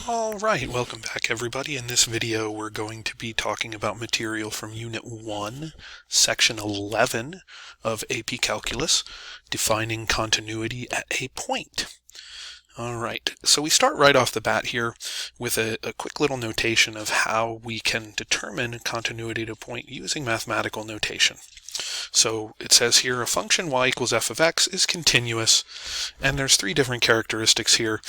All right, welcome back everybody. In this video we're going to be talking about material from Unit 1, Section 11 of AP Calculus, defining continuity at a point. All right, so we start right off the bat here with a quick little notation of how we can determine continuity at a point using mathematical notation. So it says here a function y equals f of x is continuous, and there's three different characteristics here.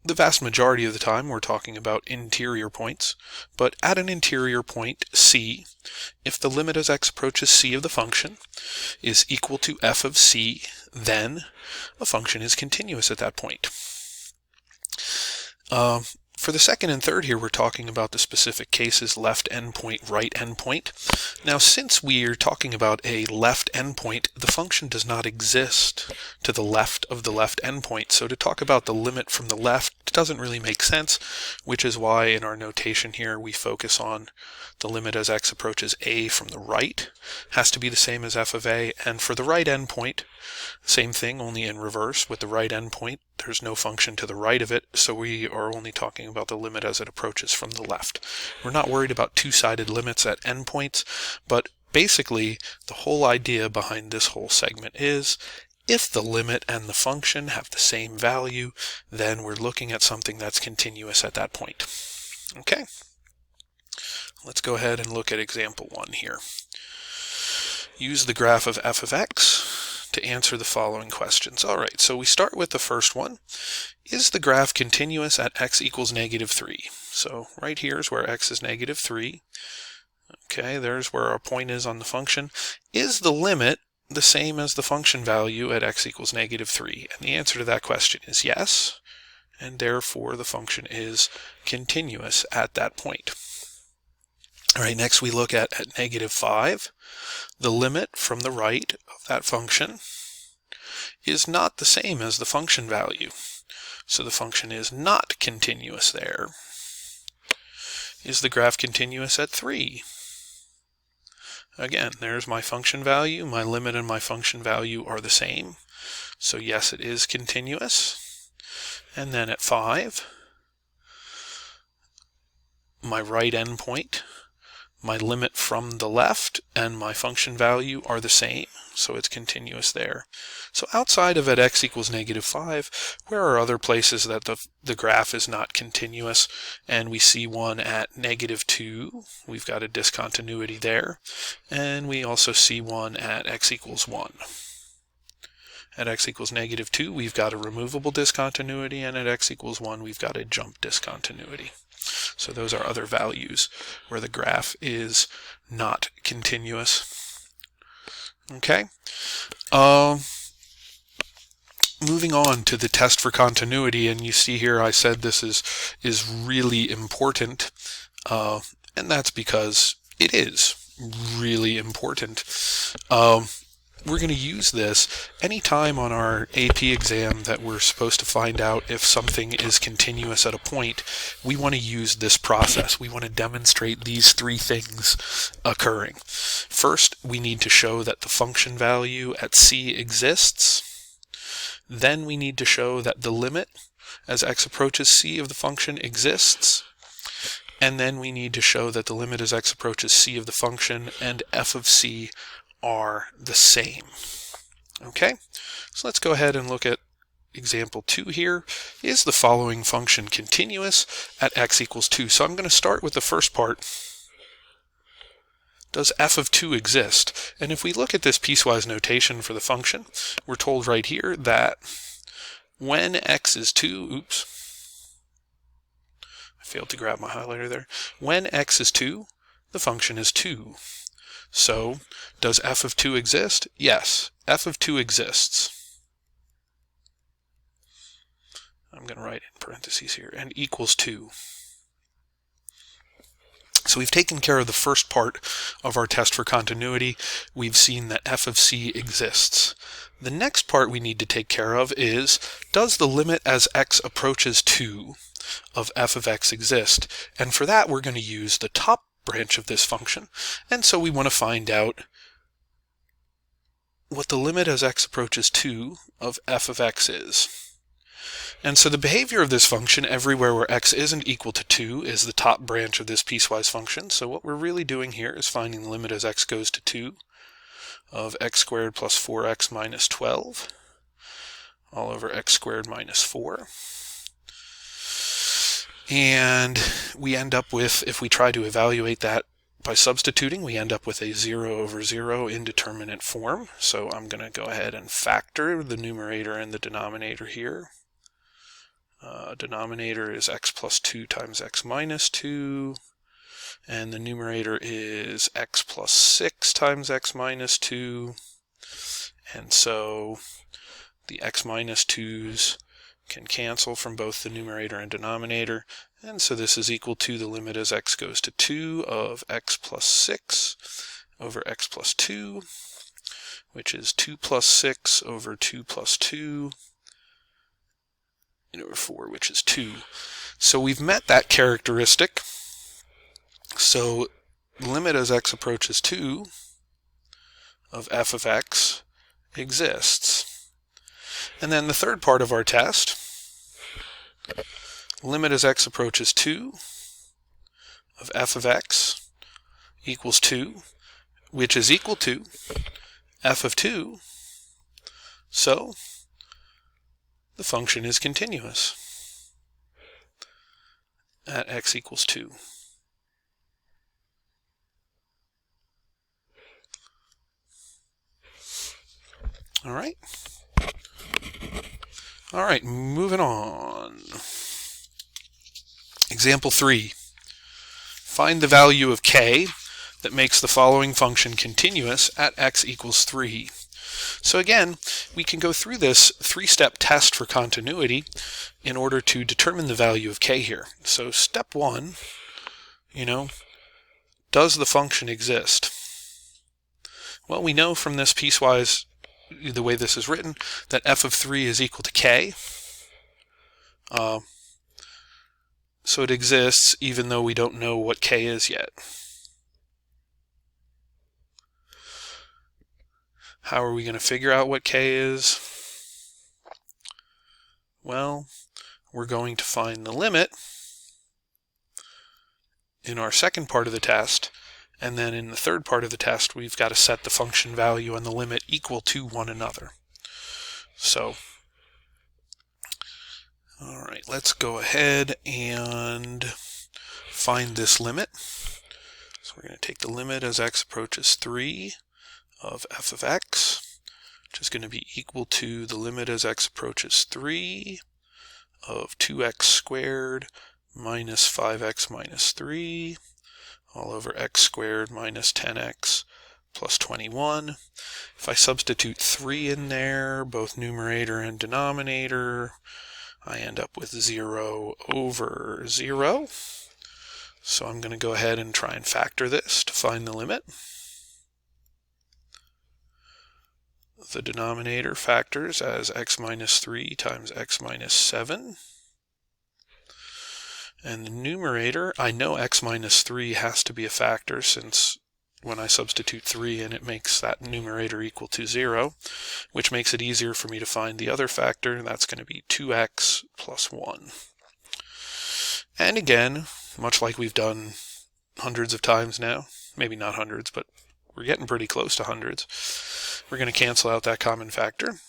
The vast majority of the time we're talking about interior points, but at an interior point C, if the limit as x approaches c of the function is equal to f of c, then a function is continuous at that point. For the second and third here, we're talking about the specific cases, left endpoint, right endpoint. Now, since we're talking about a left endpoint, the function does not exist to the left of the left endpoint. So to talk about the limit from the left doesn't really make sense, which is why in our notation here we focus on the limit as x approaches a from the right has to be the same as f of a, and for the right endpoint, same thing, only in reverse. With the right endpoint, there's no function to the right of it, so we are only talking about the limit as it approaches from the left. We're not worried about two-sided limits at endpoints, but basically the whole idea behind this whole segment is if the limit and the function have the same value, then we're looking at something that's continuous at that point. Okay? Let's go ahead and look at example 1 here. Use the graph of f of x to answer the following questions. All right, so we start with the first one. Is the graph continuous at x equals -3? So right here is where x is -3. Okay, there's where our point is on the function. Is the limit the same as the function value at x equals -3? And the answer to that question is yes, and therefore the function is continuous at that point. All right, next we look at -5. The limit from the right of that function is not the same as the function value. So the function is not continuous there. Is the graph continuous at 3? Again, there's my function value. My limit and my function value are the same. So yes, it is continuous. And then at 5, my right endpoint, my limit from the left and my function value are the same, so it's continuous there. So outside of at x equals -5, where are other places that the graph is not continuous? And we see one at -2, we've got a discontinuity there, and we also see one at x equals 1. At x equals -2, we've got a removable discontinuity, and at x equals 1, we've got a jump discontinuity. So those are other values where the graph is not continuous. Okay. Moving on to the test for continuity, and you see here I said this is really important, and that's because it is really important. We're going to use this anytime on our AP exam that we're supposed to find out if something is continuous at a point. We want to use this process. We want to demonstrate these three things occurring. First, we need to show that the function value at c exists. Then we need to show that the limit as x approaches c of the function exists. And then we need to show that the limit as x approaches c of the function and f of c are the same. Okay, so let's go ahead and look at example 2 here. Is the following function continuous at x equals 2? So I'm going to start with the first part. Does f of 2 exist? And if we look at this piecewise notation for the function, we're told right here that when x is 2, I failed to grab my highlighter there. When x is 2, the function is 2. So, does f of 2 exist? Yes, f of 2 exists. I'm going to write in parentheses here, and equals 2. So we've taken care of the first part of our test for continuity. We've seen that f of c exists. The next part we need to take care of is, does the limit as x approaches 2 of f of x exist? And for that we're going to use the top branch of this function, and so we want to find out what the limit as x approaches 2 of f of x is. And so the behavior of this function everywhere where x isn't equal to 2 is the top branch of this piecewise function. So what we're really doing here is finding the limit as x goes to 2 of x squared plus 4x minus 12 all over x squared minus 4. And we end up with, if we try to evaluate that by substituting, we end up with a 0 over 0 indeterminate form. So I'm going to go ahead and factor the numerator and the denominator here. Denominator is x plus 2 times x minus 2, and the numerator is x plus 6 times x minus 2, and so the x minus 2's can cancel from both the numerator and denominator, and so this is equal to the limit as x goes to 2 of x plus 6 over x plus 2, which is 2 plus 6 over 2 plus 2, over 4, which is 2. So we've met that characteristic. So limit as x approaches 2 of f of x exists. And then the third part of our test, limit as x approaches 2 of f of x equals 2, which is equal to f of 2. So the function is continuous at x equals 2. All right. All right, moving on. Example 3. Find the value of k that makes the following function continuous at x equals 3. So again, we can go through this three-step test for continuity in order to determine the value of k here. So step 1, does the function exist? Well, we know from this piecewise, the way this is written, that f of 3 is equal to k. So it exists even though we don't know what k is yet. How are we going to figure out what k is? Well, we're going to find the limit in our second part of the test, and then in the third part of the test we've got to set the function value and the limit equal to one another. So, all right, let's go ahead and find this limit. So we're going to take the limit as x approaches 3 of f of x, which is going to be equal to the limit as x approaches 3 of 2x squared minus 5x minus 3 all over x squared minus 10x plus 21. If I substitute 3 in there, both numerator and denominator, I end up with 0 over 0. So I'm going to go ahead and try and factor this to find the limit. The denominator factors as x minus 3 times x minus 7. And the numerator, I know x minus 3 has to be a factor since when I substitute 3 in, it makes that numerator equal to 0, which makes it easier for me to find the other factor. That's going to be 2x plus 1. And again, much like we've done hundreds of times now, maybe not hundreds, but we're getting pretty close to hundreds, we're going to cancel out that common factor.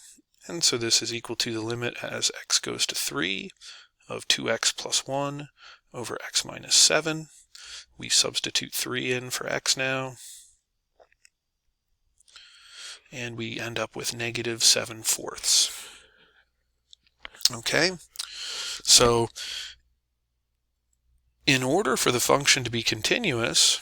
And so this is equal to the limit as x goes to 3 of 2x plus 1 over x minus 7. We substitute 3 in for x now, and we end up with negative 7/4. Okay, so in order for the function to be continuous,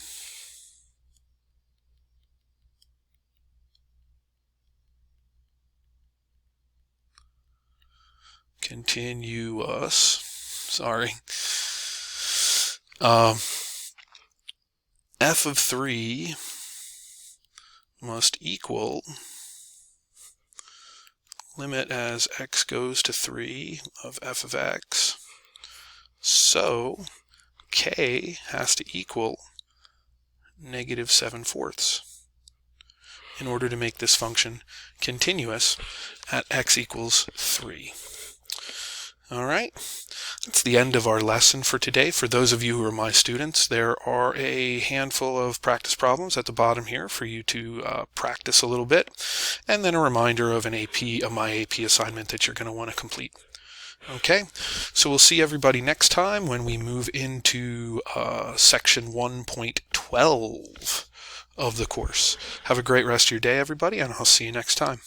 f of 3 must equal limit as x goes to 3 of f of x. So k has to equal negative 7/4 in order to make this function continuous at x equals 3. All right, that's the end of our lesson for today. For those of you who are my students, there are a handful of practice problems at the bottom here for you to practice a little bit, and then a reminder of my AP assignment that you're going to want to complete. Okay, so we'll see everybody next time when we move into section 1.12 of the course. Have a great rest of your day, everybody, and I'll see you next time.